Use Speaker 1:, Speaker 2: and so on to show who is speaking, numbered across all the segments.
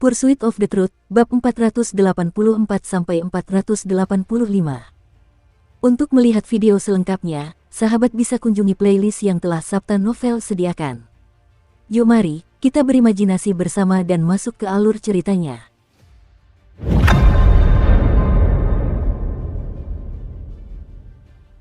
Speaker 1: Pursuit of the Truth, bab 484-485. Untuk melihat video selengkapnya, sahabat bisa kunjungi playlist yang telah Sabta Novel sediakan. Yuk mari, kita berimajinasi bersama dan masuk ke alur ceritanya.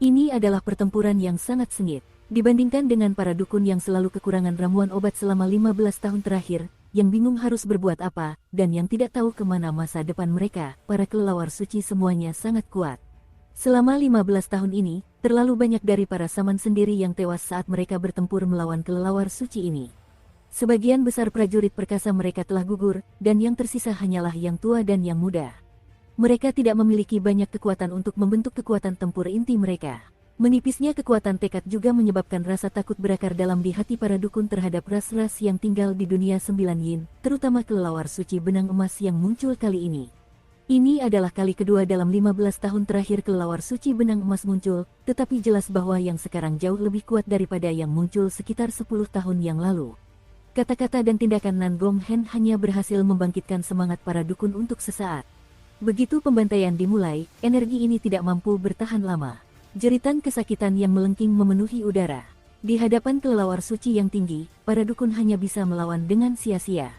Speaker 1: Ini adalah pertempuran yang sangat sengit, dibandingkan dengan para dukun yang selalu kekurangan ramuan obat selama 15 tahun terakhir, yang bingung harus berbuat apa, dan yang tidak tahu kemana masa depan mereka. Para kelelawar suci semuanya sangat kuat. Selama 15 tahun ini, terlalu banyak dari para saman sendiri yang tewas saat mereka bertempur melawan kelelawar suci ini. Sebagian besar prajurit perkasa mereka telah gugur, dan yang tersisa hanyalah yang tua dan yang muda. Mereka tidak memiliki banyak kekuatan untuk membentuk kekuatan tempur inti mereka. Menipisnya kekuatan tekad juga menyebabkan rasa takut berakar dalam di hati para dukun terhadap ras-ras yang tinggal di dunia 9 yin, terutama kelelawar suci benang emas yang muncul kali ini. Ini adalah kali kedua dalam 15 tahun terakhir kelelawar suci benang emas muncul, tetapi jelas bahwa yang sekarang jauh lebih kuat daripada yang muncul sekitar 10 tahun yang lalu. Kata-kata dan tindakan Nan Gong Hen hanya berhasil membangkitkan semangat para dukun untuk sesaat. Begitu pembantaian dimulai, energi ini tidak mampu bertahan lama. Jeritan kesakitan yang melengking memenuhi udara. Di hadapan kelelawar suci yang tinggi, para dukun hanya bisa melawan dengan sia-sia.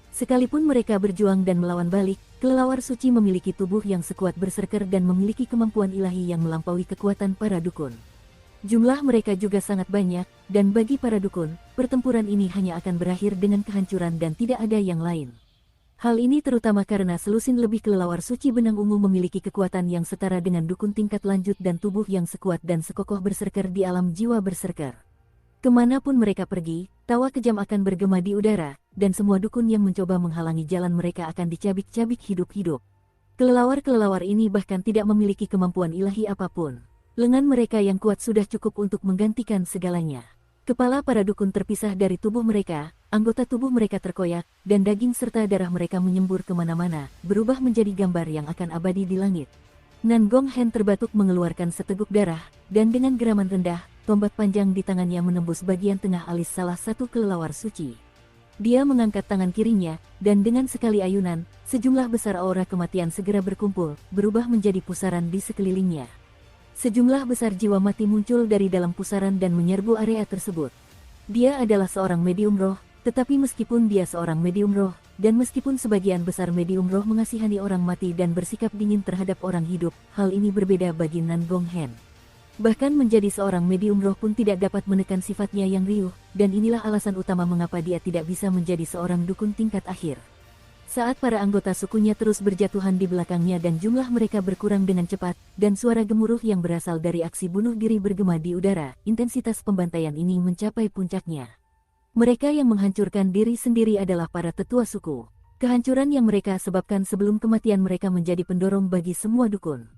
Speaker 1: Sekalipun mereka berjuang dan melawan balik, kelelawar suci memiliki tubuh yang sekuat berserker dan memiliki kemampuan ilahi yang melampaui kekuatan para dukun. Jumlah mereka juga sangat banyak, dan bagi para dukun, pertempuran ini hanya akan berakhir dengan kehancuran dan tidak ada yang lain. Hal ini terutama karena selusin lebih kelelawar suci benang ungu memiliki kekuatan yang setara dengan dukun tingkat lanjut dan tubuh yang sekuat dan sekokoh berserker di alam jiwa berserker. Kemanapun mereka pergi, tawa kejam akan bergema di udara, dan semua dukun yang mencoba menghalangi jalan mereka akan dicabik-cabik hidup-hidup. Kelelawar-kelelawar ini bahkan tidak memiliki kemampuan ilahi apapun. Lengan mereka yang kuat sudah cukup untuk menggantikan segalanya. Kepala para dukun terpisah dari tubuh mereka, anggota tubuh mereka terkoyak, dan daging serta darah mereka menyembur kemana-mana, berubah menjadi gambar yang akan abadi di langit. Nan Gong Hen terbatuk mengeluarkan seteguk darah, dan dengan geraman rendah, tombak panjang di tangannya menembus bagian tengah alis salah satu kelelawar suci. Dia mengangkat tangan kirinya, dan dengan sekali ayunan, sejumlah besar aura kematian segera berkumpul, berubah menjadi pusaran di sekelilingnya. Sejumlah besar jiwa mati muncul dari dalam pusaran dan menyerbu area tersebut. Dia adalah seorang medium roh, tetapi meskipun dia seorang medium roh, dan meskipun sebagian besar medium roh mengasihani orang mati dan bersikap dingin terhadap orang hidup, hal ini berbeda bagi Nan Gong Hen. Bahkan menjadi seorang medium roh pun tidak dapat menekan sifatnya yang riuh, dan inilah alasan utama mengapa dia tidak bisa menjadi seorang dukun tingkat akhir. Saat para anggota sukunya terus berjatuhan di belakangnya dan jumlah mereka berkurang dengan cepat, dan suara gemuruh yang berasal dari aksi bunuh diri bergema di udara, intensitas pembantaian ini mencapai puncaknya. Mereka yang menghancurkan diri sendiri adalah para tetua suku. Kehancuran yang mereka sebabkan sebelum kematian mereka menjadi pendorong bagi semua dukun.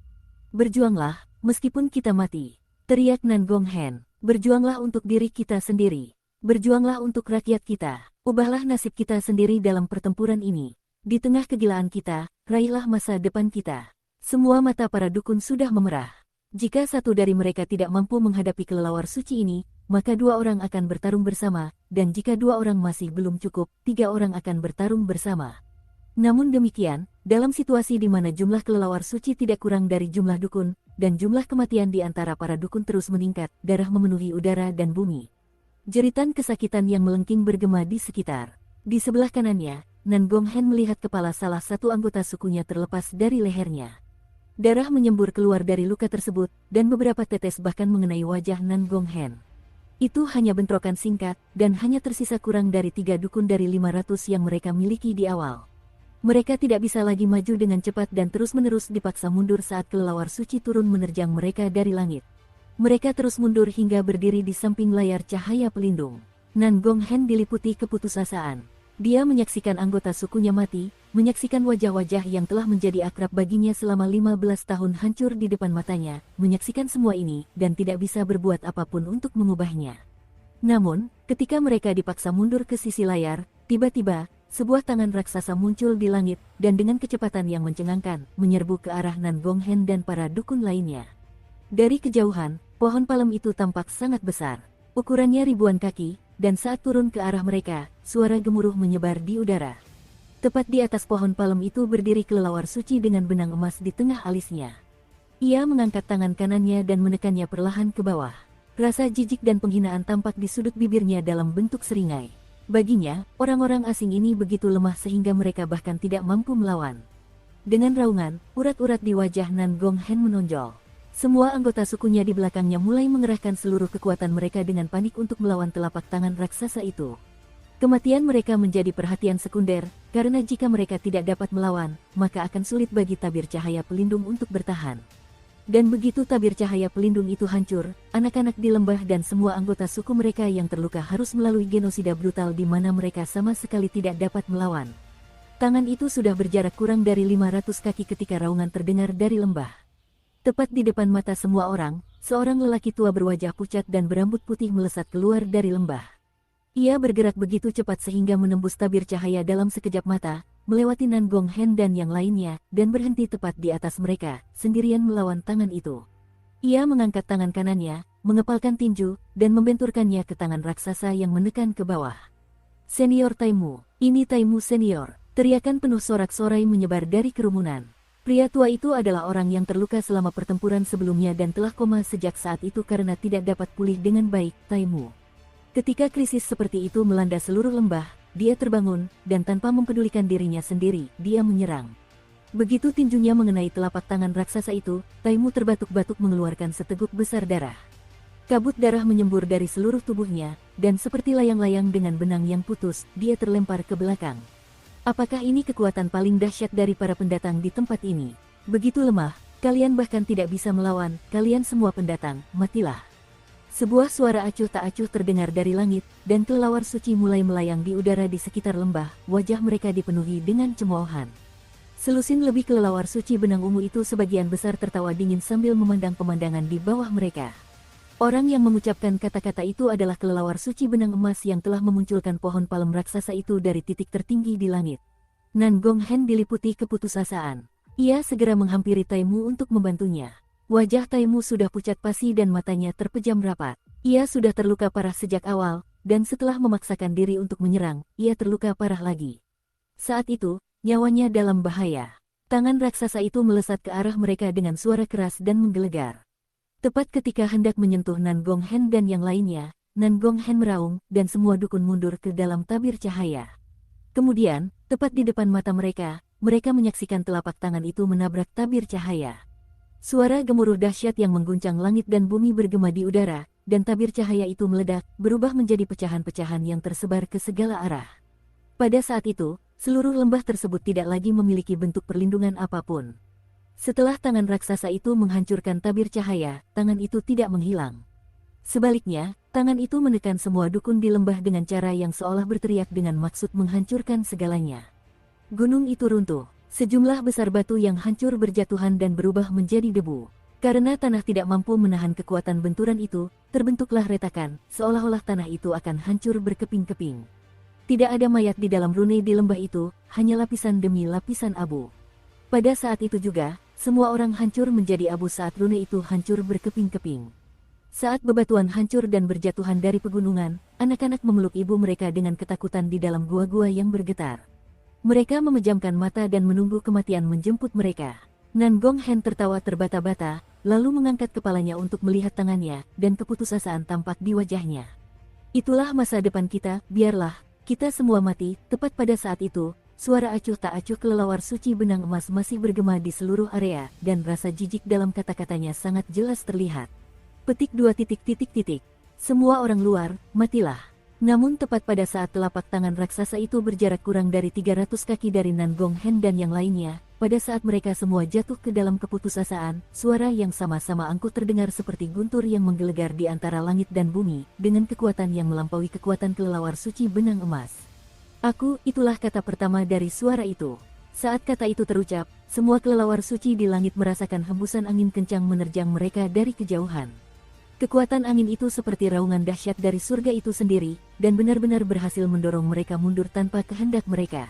Speaker 1: Berjuanglah, meskipun kita mati, teriak Nan Gong Hen. Berjuanglah untuk diri kita sendiri. Berjuanglah untuk rakyat kita. Ubahlah nasib kita sendiri dalam pertempuran ini. Di tengah kegilaan kita, raihlah masa depan kita. Semua mata para dukun sudah memerah. Jika satu dari mereka tidak mampu menghadapi kelelawar suci ini, maka 2 orang akan bertarung bersama, dan jika 2 orang masih belum cukup, 3 orang akan bertarung bersama. Namun demikian, dalam situasi di mana jumlah kelelawar suci tidak kurang dari jumlah dukun, dan jumlah kematian di antara para dukun terus meningkat, darah memenuhi udara dan bumi. Jeritan kesakitan yang melengking bergema di sekitar. Di sebelah kanannya, Nan Gong Hen melihat kepala salah satu anggota sukunya terlepas dari lehernya. Darah menyembur keluar dari luka tersebut, dan beberapa tetes bahkan mengenai wajah Nan Gong Hen. Itu hanya bentrokan singkat, dan hanya tersisa kurang dari 3 dukun dari 500 yang mereka miliki di awal. Mereka tidak bisa lagi maju dengan cepat dan terus-menerus dipaksa mundur saat kelelawar suci turun menerjang mereka dari langit. Mereka terus mundur hingga berdiri di samping layar cahaya pelindung. Nan Gong Hen diliputi keputusasaan. Dia menyaksikan anggota sukunya mati, menyaksikan wajah-wajah yang telah menjadi akrab baginya selama 15 tahun hancur di depan matanya, menyaksikan semua ini, dan tidak bisa berbuat apapun untuk mengubahnya. Namun, ketika mereka dipaksa mundur ke sisi layar, tiba-tiba, sebuah tangan raksasa muncul di langit, dan dengan kecepatan yang mencengangkan, menyerbu ke arah Nan Gong Hen dan para dukun lainnya. Dari kejauhan, pohon palem itu tampak sangat besar. Ukurannya ribuan kaki, dan saat turun ke arah mereka, suara gemuruh menyebar di udara. Tepat di atas pohon palem itu berdiri kelelawar suci dengan benang emas di tengah alisnya. Ia mengangkat tangan kanannya dan menekannya perlahan ke bawah. Rasa jijik dan penghinaan tampak di sudut bibirnya dalam bentuk seringai. Baginya, orang-orang asing ini begitu lemah sehingga mereka bahkan tidak mampu melawan. Dengan raungan, urat-urat di wajah Nan Gonghen menonjol. Semua anggota sukunya di belakangnya mulai mengerahkan seluruh kekuatan mereka dengan panik untuk melawan telapak tangan raksasa itu. Kematian mereka menjadi perhatian sekunder, karena jika mereka tidak dapat melawan, maka akan sulit bagi tabir cahaya pelindung untuk bertahan. Dan begitu tabir cahaya pelindung itu hancur, anak-anak di lembah dan semua anggota suku mereka yang terluka harus melalui genosida brutal di mana mereka sama sekali tidak dapat melawan. Tangan itu sudah berjarak kurang dari 500 kaki ketika raungan terdengar dari lembah. Tepat di depan mata semua orang, seorang lelaki tua berwajah pucat dan berambut putih melesat keluar dari lembah. Ia bergerak begitu cepat sehingga menembus tabir cahaya dalam sekejap mata, melewati Nan Gonghen dan yang lainnya, dan berhenti tepat di atas mereka, sendirian melawan tangan itu. Ia mengangkat tangan kanannya, mengepalkan tinju, dan membenturkannya ke tangan raksasa yang menekan ke bawah. "Senior Taimu, ini Taimu senior!" Teriakan penuh sorak-sorai menyebar dari kerumunan. Pria tua itu adalah orang yang terluka selama pertempuran sebelumnya dan telah koma sejak saat itu karena tidak dapat pulih dengan baik, Taimu. Ketika krisis seperti itu melanda seluruh lembah, dia terbangun, dan tanpa mempedulikan dirinya sendiri, dia menyerang. Begitu tinjunya mengenai telapak tangan raksasa itu, Taimu terbatuk-batuk mengeluarkan seteguk besar darah. Kabut darah menyembur dari seluruh tubuhnya, dan seperti layang-layang dengan benang yang putus, dia terlempar ke belakang. Apakah ini kekuatan paling dahsyat dari para pendatang di tempat ini? Begitu lemah, kalian bahkan tidak bisa melawan, kalian semua pendatang, matilah. Sebuah suara acuh tak acuh terdengar dari langit, dan kelelawar suci mulai melayang di udara di sekitar lembah, wajah mereka dipenuhi dengan cemoohan. Selusin lebih kelelawar suci benang ungu itu sebagian besar tertawa dingin sambil memandang pemandangan di bawah mereka. Orang yang mengucapkan kata-kata itu adalah kelelawar suci benang emas yang telah memunculkan pohon palem raksasa itu dari titik tertinggi di langit. Nan Gonghen diliputi keputusasaan. Ia segera menghampiri Taimu untuk membantunya. Wajah Taimu sudah pucat pasi dan matanya terpejam rapat. Ia sudah terluka parah sejak awal, dan setelah memaksakan diri untuk menyerang, ia terluka parah lagi. Saat itu, nyawanya dalam bahaya. Tangan raksasa itu melesat ke arah mereka dengan suara keras dan menggelegar. Tepat ketika hendak menyentuh Nan Gonghen dan yang lainnya, Nan Gonghen meraung, dan semua dukun mundur ke dalam tabir cahaya. Kemudian, tepat di depan mata mereka menyaksikan telapak tangan itu menabrak tabir cahaya. Suara gemuruh dahsyat yang mengguncang langit dan bumi bergema di udara, dan tabir cahaya itu meledak, berubah menjadi pecahan-pecahan yang tersebar ke segala arah. Pada saat itu, seluruh lembah tersebut tidak lagi memiliki bentuk perlindungan apapun. Setelah tangan raksasa itu menghancurkan tabir cahaya, tangan itu tidak menghilang. Sebaliknya, tangan itu menekan semua dukun di lembah dengan cara yang seolah berteriak dengan maksud menghancurkan segalanya. Gunung itu runtuh. Sejumlah besar batu yang hancur berjatuhan dan berubah menjadi debu. Karena tanah tidak mampu menahan kekuatan benturan itu, terbentuklah retakan, seolah-olah tanah itu akan hancur berkeping-keping. Tidak ada mayat di dalam rune di lembah itu, hanya lapisan demi lapisan abu. Pada saat itu juga, semua orang hancur menjadi abu saat rune itu hancur berkeping-keping. Saat bebatuan hancur dan berjatuhan dari pegunungan, anak-anak memeluk ibu mereka dengan ketakutan di dalam gua-gua yang bergetar. Mereka memejamkan mata dan menunggu kematian menjemput mereka. Nan Gonghen tertawa terbata-bata, lalu mengangkat kepalanya untuk melihat tangannya, dan keputusasaan tampak di wajahnya. Itulah masa depan kita, biarlah kita semua mati. Tepat pada saat itu, suara acuh tak acuh kelelawar suci benang emas masih bergema di seluruh area, dan rasa jijik dalam kata-katanya sangat jelas terlihat. Petik 2 titik titik titik. Semua orang luar, matilah. Namun tepat pada saat telapak tangan raksasa itu berjarak kurang dari 300 kaki dari Nan Gonghen dan yang lainnya, pada saat mereka semua jatuh ke dalam keputusasaan, suara yang sama-sama angkuh terdengar seperti guntur yang menggelegar di antara langit dan bumi, dengan kekuatan yang melampaui kekuatan kelelawar suci benang emas. Aku, itulah kata pertama dari suara itu. Saat kata itu terucap, semua kelelawar suci di langit merasakan hembusan angin kencang menerjang mereka dari kejauhan. Kekuatan angin itu seperti raungan dahsyat dari surga itu sendiri, dan benar-benar berhasil mendorong mereka mundur tanpa kehendak mereka.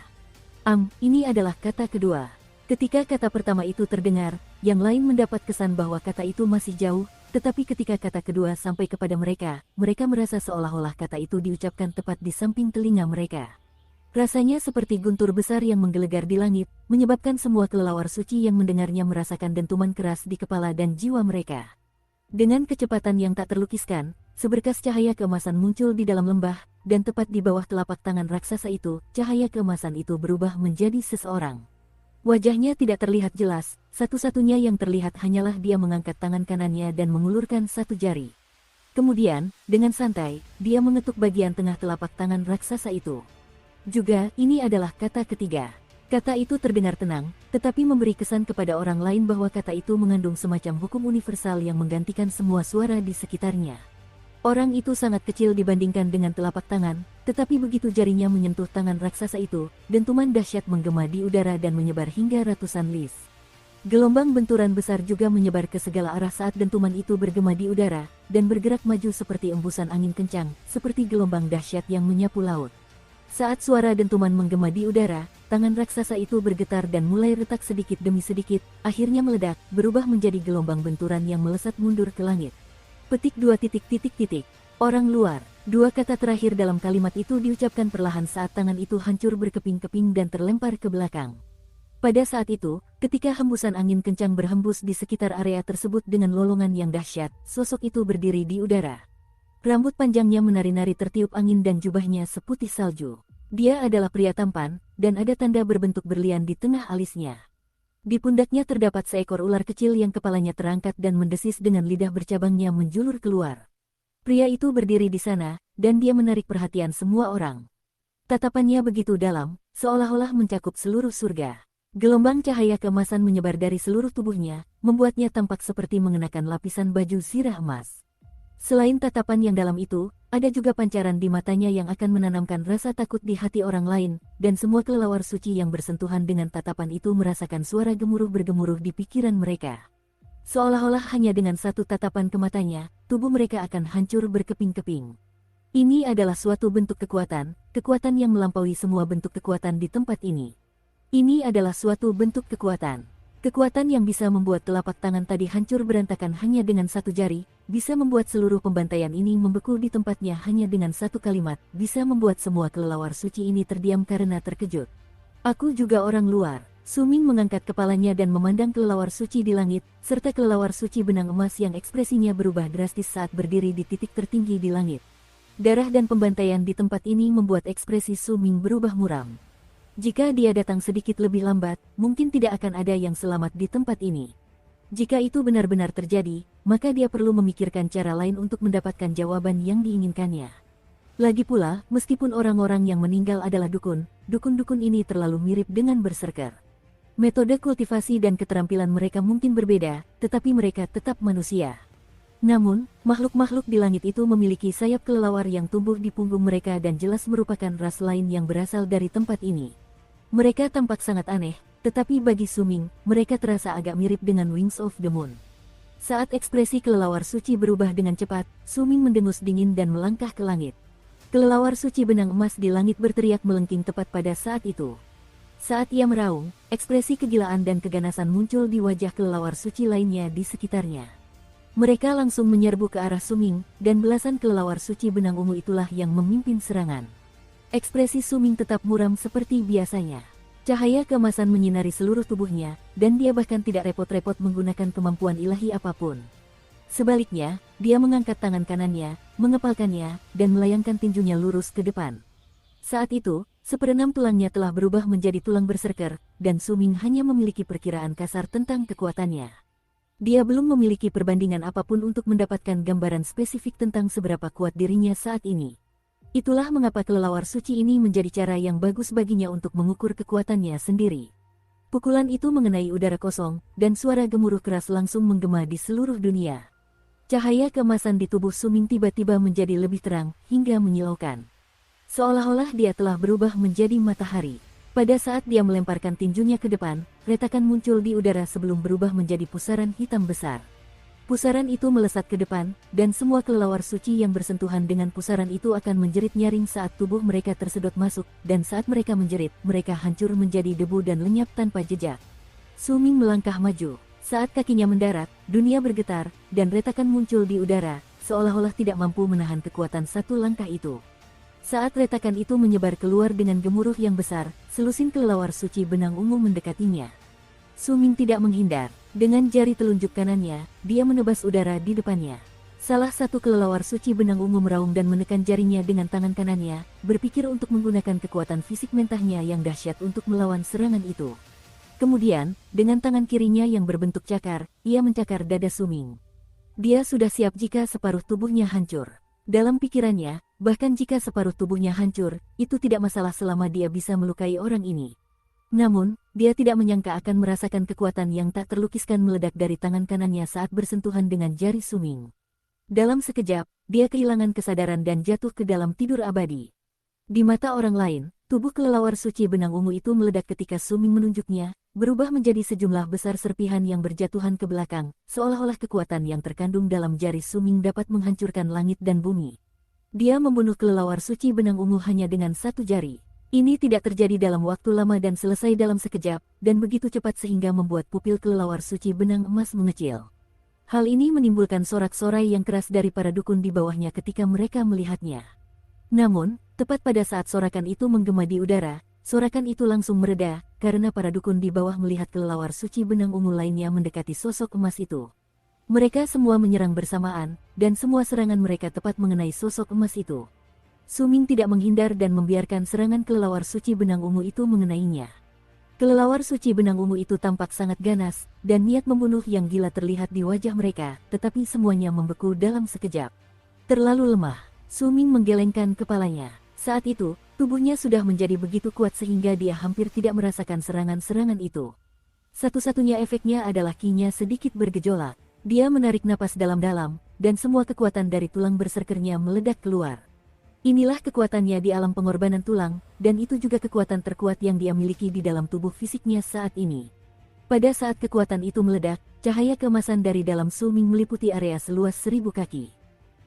Speaker 1: Ini adalah kata kedua. Ketika kata pertama itu terdengar, yang lain mendapat kesan bahwa kata itu masih jauh, tetapi ketika kata kedua sampai kepada mereka, mereka merasa seolah-olah kata itu diucapkan tepat di samping telinga mereka. Rasanya seperti guntur besar yang menggelegar di langit, menyebabkan semua kelelawar suci yang mendengarnya merasakan dentuman keras di kepala dan jiwa mereka. Dengan kecepatan yang tak terlukiskan, seberkas cahaya keemasan muncul di dalam lembah, dan tepat di bawah telapak tangan raksasa itu, cahaya keemasan itu berubah menjadi seseorang. Wajahnya tidak terlihat jelas, satu-satunya yang terlihat hanyalah dia mengangkat tangan kanannya dan mengulurkan satu jari. Kemudian, dengan santai, dia mengetuk bagian tengah telapak tangan raksasa itu. Juga, ini adalah kata ketiga. Kata itu terdengar tenang, tetapi memberi kesan kepada orang lain bahwa kata itu mengandung semacam hukum universal yang menggantikan semua suara di sekitarnya. Orang itu sangat kecil dibandingkan dengan telapak tangan, tetapi begitu jarinya menyentuh tangan raksasa itu, dentuman dahsyat menggema di udara dan menyebar hingga ratusan lis. Gelombang benturan besar juga menyebar ke segala arah saat dentuman itu bergema di udara, dan bergerak maju seperti embusan angin kencang, seperti gelombang dahsyat yang menyapu laut. Saat suara dentuman menggema di udara, tangan raksasa itu bergetar dan mulai retak sedikit demi sedikit, akhirnya meledak, berubah menjadi gelombang benturan yang melesat mundur ke langit. Petik 2 titik. Orang luar. Dua kata terakhir dalam kalimat itu diucapkan perlahan saat tangan itu hancur berkeping-keping dan terlempar ke belakang. Pada saat itu, ketika hembusan angin kencang berhembus di sekitar area tersebut dengan lolongan yang dahsyat, sosok itu berdiri di udara. Rambut panjangnya menari-nari tertiup angin dan jubahnya seputih salju. Dia adalah pria tampan, dan ada tanda berbentuk berlian di tengah alisnya. Di pundaknya terdapat seekor ular kecil yang kepalanya terangkat dan mendesis dengan lidah bercabangnya menjulur keluar. Pria itu berdiri di sana, dan dia menarik perhatian semua orang. Tatapannya begitu dalam, seolah-olah mencakup seluruh surga. Gelombang cahaya keemasan menyebar dari seluruh tubuhnya, membuatnya tampak seperti mengenakan lapisan baju zirah emas. Selain tatapan yang dalam itu, ada juga pancaran di matanya yang akan menanamkan rasa takut di hati orang lain, dan semua kelelawar suci yang bersentuhan dengan tatapan itu merasakan suara gemuruh bergemuruh di pikiran mereka. Seolah-olah hanya dengan satu tatapan ke matanya, tubuh mereka akan hancur berkeping-keping. Ini adalah suatu bentuk kekuatan, kekuatan yang melampaui semua bentuk kekuatan di tempat ini. Ini adalah suatu bentuk kekuatan. Kekuatan yang bisa membuat telapak tangan tadi hancur berantakan hanya dengan satu jari, bisa membuat seluruh pembantaian ini membeku di tempatnya hanya dengan satu kalimat, bisa membuat semua kelelawar suci ini terdiam karena terkejut. Aku juga orang luar. Su Ming mengangkat kepalanya dan memandang kelelawar suci di langit, serta kelelawar suci benang emas yang ekspresinya berubah drastis saat berdiri di titik tertinggi di langit. Darah dan pembantaian di tempat ini membuat ekspresi Su Ming berubah muram. Jika dia datang sedikit lebih lambat, mungkin tidak akan ada yang selamat di tempat ini. Jika itu benar-benar terjadi, maka dia perlu memikirkan cara lain untuk mendapatkan jawaban yang diinginkannya. Lagi pula, meskipun orang-orang yang meninggal adalah dukun-dukun ini terlalu mirip dengan berserker. Metode kultivasi dan keterampilan mereka mungkin berbeda, tetapi mereka tetap manusia. Namun, makhluk-makhluk di langit itu memiliki sayap kelelawar yang tumbuh di punggung mereka dan jelas merupakan ras lain yang berasal dari tempat ini. Mereka tampak sangat aneh, tetapi bagi Su Ming, mereka terasa agak mirip dengan Wings of the Moon. Saat ekspresi kelelawar suci berubah dengan cepat, Su Ming mendengus dingin dan melangkah ke langit. Kelelawar suci benang emas di langit berteriak melengking tepat pada saat itu. Saat ia meraung, ekspresi kegilaan dan keganasan muncul di wajah kelelawar suci lainnya di sekitarnya. Mereka langsung menyerbu ke arah Su Ming, dan belasan kelelawar suci benang ungu itulah yang memimpin serangan. Ekspresi Su Ming tetap muram seperti biasanya. Cahaya keemasan menyinari seluruh tubuhnya, dan dia bahkan tidak repot-repot menggunakan kemampuan ilahi apapun. Sebaliknya, dia mengangkat tangan kanannya, mengepalkannya, dan melayangkan tinjunya lurus ke depan. Saat itu, seperenam tulangnya telah berubah menjadi tulang berserker, dan Su Ming hanya memiliki perkiraan kasar tentang kekuatannya. Dia belum memiliki perbandingan apapun untuk mendapatkan gambaran spesifik tentang seberapa kuat dirinya saat ini. Itulah mengapa kelelawar suci ini menjadi cara yang bagus baginya untuk mengukur kekuatannya sendiri. Pukulan itu mengenai udara kosong, dan suara gemuruh keras langsung menggema di seluruh dunia. Cahaya keemasan di tubuh Su Ming tiba-tiba menjadi lebih terang, hingga menyilaukan. Seolah-olah dia telah berubah menjadi matahari. Pada saat dia melemparkan tinjunya ke depan, retakan muncul di udara sebelum berubah menjadi pusaran hitam besar. Pusaran itu melesat ke depan, dan semua kelelawar suci yang bersentuhan dengan pusaran itu akan menjerit nyaring saat tubuh mereka tersedot masuk, dan saat mereka menjerit, mereka hancur menjadi debu dan lenyap tanpa jejak. Su Ming melangkah maju. Saat kakinya mendarat, dunia bergetar, dan retakan muncul di udara, seolah-olah tidak mampu menahan kekuatan satu langkah itu. Saat retakan itu menyebar keluar dengan gemuruh yang besar, selusin kelelawar suci benang ungu mendekatinya. Su Ming tidak menghindar. Dengan jari telunjuk kanannya, dia menebas udara di depannya. Salah satu kelelawar suci benang ungu meraung dan menekan jarinya dengan tangan kanannya, berpikir untuk menggunakan kekuatan fisik mentahnya yang dahsyat untuk melawan serangan itu. Kemudian, dengan tangan kirinya yang berbentuk cakar, ia mencakar dada Su Ming. Dia sudah siap jika separuh tubuhnya hancur. Dalam pikirannya, bahkan jika separuh tubuhnya hancur, itu tidak masalah selama dia bisa melukai orang ini. Namun, dia tidak menyangka akan merasakan kekuatan yang tak terlukiskan meledak dari tangan kanannya saat bersentuhan dengan jari Su Ming. Dalam sekejap, dia kehilangan kesadaran dan jatuh ke dalam tidur abadi. Di mata orang lain, tubuh kelelawar suci benang ungu itu meledak ketika Su Ming menunjuknya, berubah menjadi sejumlah besar serpihan yang berjatuhan ke belakang, seolah-olah kekuatan yang terkandung dalam jari Su Ming dapat menghancurkan langit dan bumi. Dia membunuh kelelawar suci benang ungu hanya dengan satu jari. Ini tidak terjadi dalam waktu lama dan selesai dalam sekejap, dan begitu cepat sehingga membuat pupil kelelawar suci benang emas mengecil. Hal ini menimbulkan sorak-sorai yang keras dari para dukun di bawahnya ketika mereka melihatnya. Namun, tepat pada saat sorakan itu menggema di udara, sorakan itu langsung mereda, karena para dukun di bawah melihat kelelawar suci benang ungu lainnya mendekati sosok emas itu. Mereka semua menyerang bersamaan, dan semua serangan mereka tepat mengenai sosok emas itu. Su Ming tidak menghindar dan membiarkan serangan kelelawar suci benang ungu itu mengenainya. Kelelawar suci benang ungu itu tampak sangat ganas, dan niat membunuh yang gila terlihat di wajah mereka, tetapi semuanya membeku dalam sekejap. Terlalu lemah, Su Ming menggelengkan kepalanya. Saat itu, tubuhnya sudah menjadi begitu kuat sehingga dia hampir tidak merasakan serangan-serangan itu. Satu-satunya efeknya adalah kinya sedikit bergejolak. Dia menarik napas dalam-dalam, dan semua kekuatan dari tulang berserkernya meledak keluar. Inilah kekuatannya di alam pengorbanan tulang, dan itu juga kekuatan terkuat yang dia miliki di dalam tubuh fisiknya saat ini. Pada saat kekuatan itu meledak, cahaya keemasan dari dalam Su Ming meliputi area seluas 1000 kaki.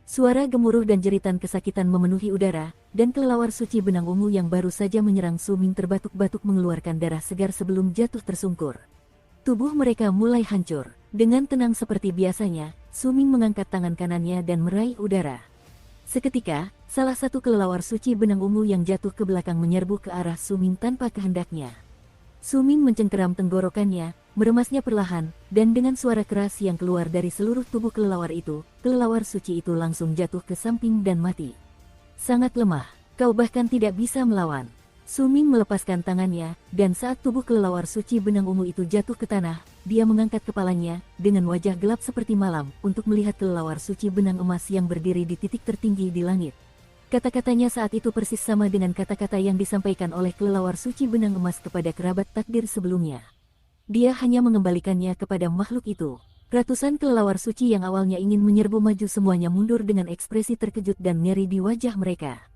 Speaker 1: Suara gemuruh dan jeritan kesakitan memenuhi udara, dan kelelawar suci benang ungu yang baru saja menyerang Su Ming terbatuk-batuk mengeluarkan darah segar sebelum jatuh tersungkur. Tubuh mereka mulai hancur. Dengan tenang seperti biasanya, Su Ming mengangkat tangan kanannya dan meraih udara. Seketika, salah satu kelelawar suci benang ungu yang jatuh ke belakang menyerbu ke arah Su Ming tanpa kehendaknya. Su Ming mencengkeram tenggorokannya, meremasnya perlahan, dan dengan suara keras yang keluar dari seluruh tubuh kelelawar itu, kelelawar suci itu langsung jatuh ke samping dan mati. Sangat lemah, kau bahkan tidak bisa melawan. Su Ming melepaskan tangannya, dan saat tubuh kelelawar suci benang ungu itu jatuh ke tanah, dia mengangkat kepalanya, dengan wajah gelap seperti malam, untuk melihat kelelawar suci benang emas yang berdiri di titik tertinggi di langit. Kata-katanya saat itu persis sama dengan kata-kata yang disampaikan oleh kelelawar suci benang emas kepada kerabat takdir sebelumnya. Dia hanya mengembalikannya kepada makhluk itu. Ratusan kelelawar suci yang awalnya ingin menyerbu maju semuanya mundur dengan ekspresi terkejut dan ngeri di wajah mereka.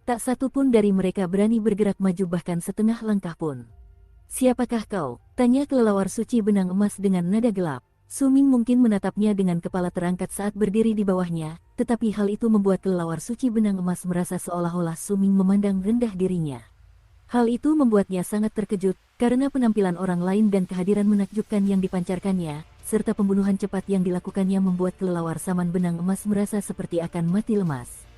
Speaker 1: Tak satu pun dari mereka berani bergerak maju bahkan setengah langkah pun. Siapakah kau? Tanya kelelawar suci benang emas dengan nada gelap. Su Ming mungkin menatapnya dengan kepala terangkat saat berdiri di bawahnya, tetapi hal itu membuat kelelawar suci benang emas merasa seolah-olah Su Ming memandang rendah dirinya. Hal itu membuatnya sangat terkejut, karena penampilan orang lain dan kehadiran menakjubkan yang dipancarkannya, serta pembunuhan cepat yang dilakukannya membuat kelelawar saman benang emas merasa seperti akan mati lemas.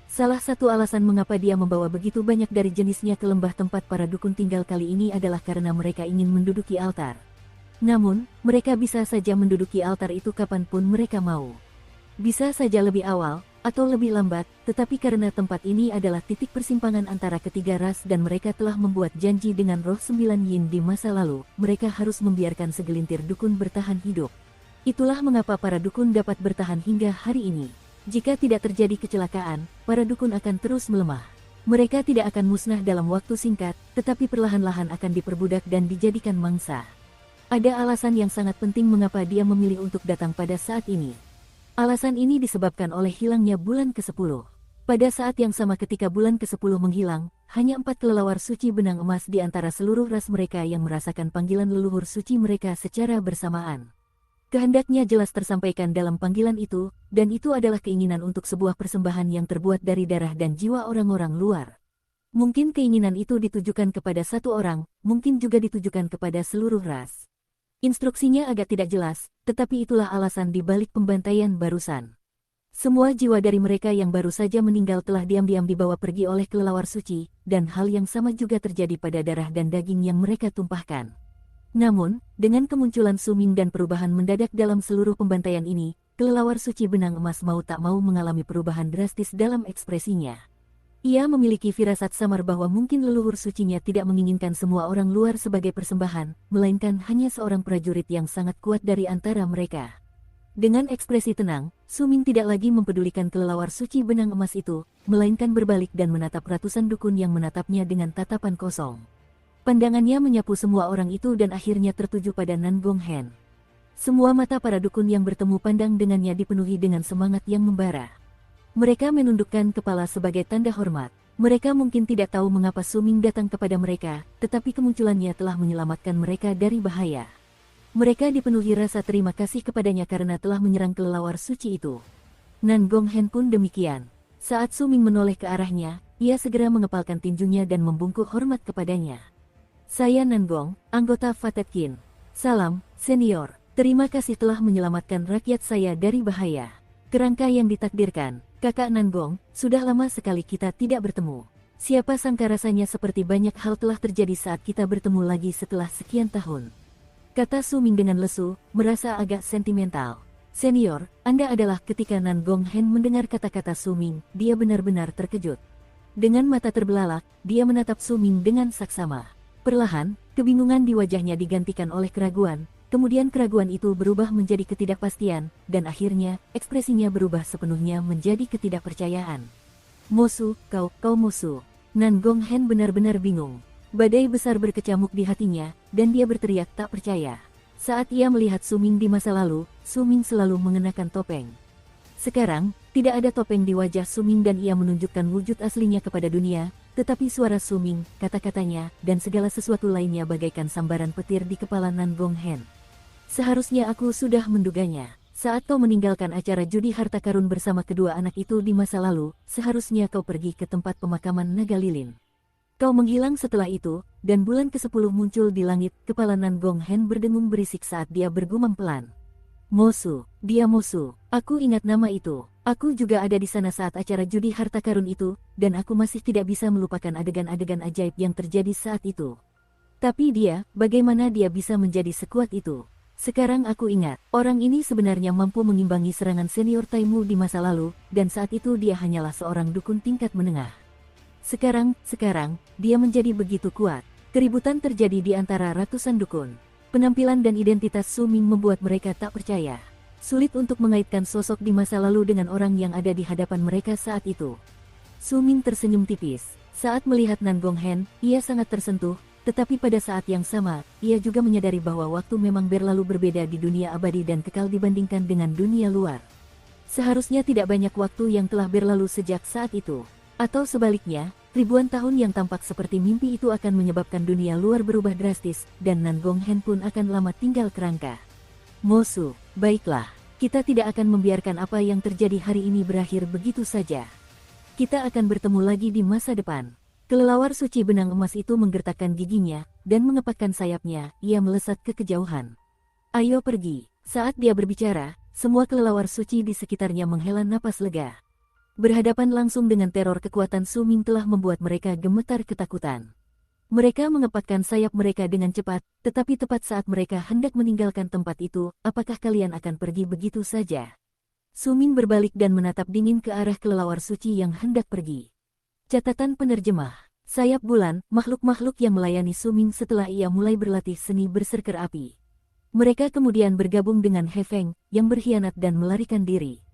Speaker 1: Salah satu alasan mengapa dia membawa begitu banyak dari jenisnya ke lembah tempat para dukun tinggal kali ini adalah karena mereka ingin menduduki altar. Namun, mereka bisa saja menduduki altar itu kapanpun mereka mau. Bisa saja lebih awal, atau lebih lambat, tetapi karena tempat ini adalah titik persimpangan antara ketiga ras dan mereka telah membuat janji dengan roh 9 yin di masa lalu, mereka harus membiarkan segelintir dukun bertahan hidup. Itulah mengapa para dukun dapat bertahan hingga hari ini. Jika tidak terjadi kecelakaan, para dukun akan terus melemah. Mereka tidak akan musnah dalam waktu singkat, tetapi perlahan-lahan akan diperbudak dan dijadikan mangsa. Ada alasan yang sangat penting mengapa dia memilih untuk datang pada saat ini. Alasan ini disebabkan oleh hilangnya bulan ke-10. Pada saat yang sama ketika bulan ke-10 menghilang, hanya 4 kelelawar suci benang emas di antara seluruh ras mereka yang merasakan panggilan leluhur suci mereka secara bersamaan. Kehendaknya jelas tersampaikan dalam panggilan itu, dan itu adalah keinginan untuk sebuah persembahan yang terbuat dari darah dan jiwa orang-orang luar. Mungkin keinginan itu ditujukan kepada satu orang, mungkin juga ditujukan kepada seluruh ras. Instruksinya agak tidak jelas, tetapi itulah alasan di balik pembantaian barusan. Semua jiwa dari mereka yang baru saja meninggal telah diam-diam dibawa pergi oleh kelelawar suci, dan hal yang sama juga terjadi pada darah dan daging yang mereka tumpahkan. Namun, dengan kemunculan Suming dan perubahan mendadak dalam seluruh pembantaian ini, kelelawar suci benang emas mau tak mau mengalami perubahan drastis dalam ekspresinya. Ia memiliki firasat samar bahwa mungkin leluhur sucinya tidak menginginkan semua orang luar sebagai persembahan, melainkan hanya seorang prajurit yang sangat kuat dari antara mereka. Dengan ekspresi tenang, Suming tidak lagi mempedulikan kelelawar suci benang emas itu, melainkan berbalik dan menatap ratusan dukun yang menatapnya dengan tatapan kosong. Pandangannya menyapu semua orang itu dan akhirnya tertuju pada Nan Gong Hen. Semua mata para dukun yang bertemu pandang dengannya dipenuhi dengan semangat yang membara. Mereka menundukkan kepala sebagai tanda hormat. Mereka mungkin tidak tahu mengapa Suming datang kepada mereka, tetapi kemunculannya telah menyelamatkan mereka dari bahaya. Mereka dipenuhi rasa terima kasih kepadanya karena telah menyerang kelelawar suci itu. Nan Gong Hen pun demikian. Saat Suming menoleh ke arahnya, ia segera mengepalkan tinjunya dan membungkuk hormat kepadanya. Saya Nan Gong, anggota Fatet Kin. Salam, senior. Terima kasih telah menyelamatkan rakyat saya dari bahaya. Kerangka yang ditakdirkan, kakak Nan Gong, sudah lama sekali kita tidak bertemu. Siapa sangka rasanya seperti banyak hal telah terjadi saat kita bertemu lagi setelah sekian tahun. Kata Suming dengan lesu, merasa agak sentimental. Senior, Anda adalah. Ketika Nan Gong Hen mendengar kata-kata Suming, dia benar-benar terkejut. Dengan mata terbelalak, dia menatap Suming dengan saksama. Perlahan, kebingungan di wajahnya digantikan oleh keraguan, kemudian keraguan itu berubah menjadi ketidakpastian, dan akhirnya, ekspresinya berubah sepenuhnya menjadi ketidakpercayaan. Mosu, kau Mosu. Nan Gong Hen benar-benar bingung. Badai besar berkecamuk di hatinya, dan dia berteriak tak percaya. Saat ia melihat Suming di masa lalu, Suming selalu mengenakan topeng. Sekarang, tidak ada topeng di wajah Suming dan ia menunjukkan wujud aslinya kepada dunia, tetapi suara Suming, kata-katanya, dan segala sesuatu lainnya bagaikan sambaran petir di kepala Nan Gong Hen. Seharusnya aku sudah menduganya. Saat kau meninggalkan acara judi harta karun bersama kedua anak itu di masa lalu, seharusnya kau pergi ke tempat pemakaman naga lilin. Kau menghilang setelah itu, dan bulan ke-10 muncul di langit. Kepala Nan Gong Hen berdengung berisik saat dia bergumam pelan. Mosu, dia Mosu. Aku ingat nama itu. Aku juga ada di sana saat acara judi harta karun itu, dan aku masih tidak bisa melupakan adegan-adegan ajaib yang terjadi saat itu. Tapi dia, bagaimana dia bisa menjadi sekuat itu? Sekarang aku ingat, orang ini sebenarnya mampu mengimbangi serangan senior Taimu di masa lalu, dan saat itu dia hanyalah seorang dukun tingkat menengah. Sekarang, dia menjadi begitu kuat. Keributan terjadi di antara ratusan dukun. Penampilan dan identitas Suming membuat mereka tak percaya. Sulit untuk mengaitkan sosok di masa lalu dengan orang yang ada di hadapan mereka saat itu. Suming tersenyum tipis. Saat melihat Nan Gong Hen, ia sangat tersentuh, tetapi pada saat yang sama, ia juga menyadari bahwa waktu memang berlalu berbeda di dunia abadi dan kekal dibandingkan dengan dunia luar. Seharusnya tidak banyak waktu yang telah berlalu sejak saat itu. Atau sebaliknya, ribuan tahun yang tampak seperti mimpi itu akan menyebabkan dunia luar berubah drastis, dan Nan Gong Hen pun akan lama tinggal kerangka. Mosu, baiklah, kita tidak akan membiarkan apa yang terjadi hari ini berakhir begitu saja. Kita akan bertemu lagi di masa depan. Kelelawar suci benang emas itu menggertakkan giginya, dan mengepakkan sayapnya, ia melesat ke kejauhan. Ayo pergi. Saat dia berbicara, semua kelelawar suci di sekitarnya menghela napas lega. Berhadapan langsung dengan teror kekuatan Suming telah membuat mereka gemetar ketakutan. Mereka mengepakkan sayap mereka dengan cepat, tetapi tepat saat mereka hendak meninggalkan tempat itu, apakah kalian akan pergi begitu saja? Suming berbalik dan menatap dingin ke arah kelelawar suci yang hendak pergi. Catatan penerjemah. Sayap bulan, makhluk-makhluk yang melayani Suming setelah ia mulai berlatih seni berserker api. Mereka kemudian bergabung dengan He Feng, yang berkhianat dan melarikan diri.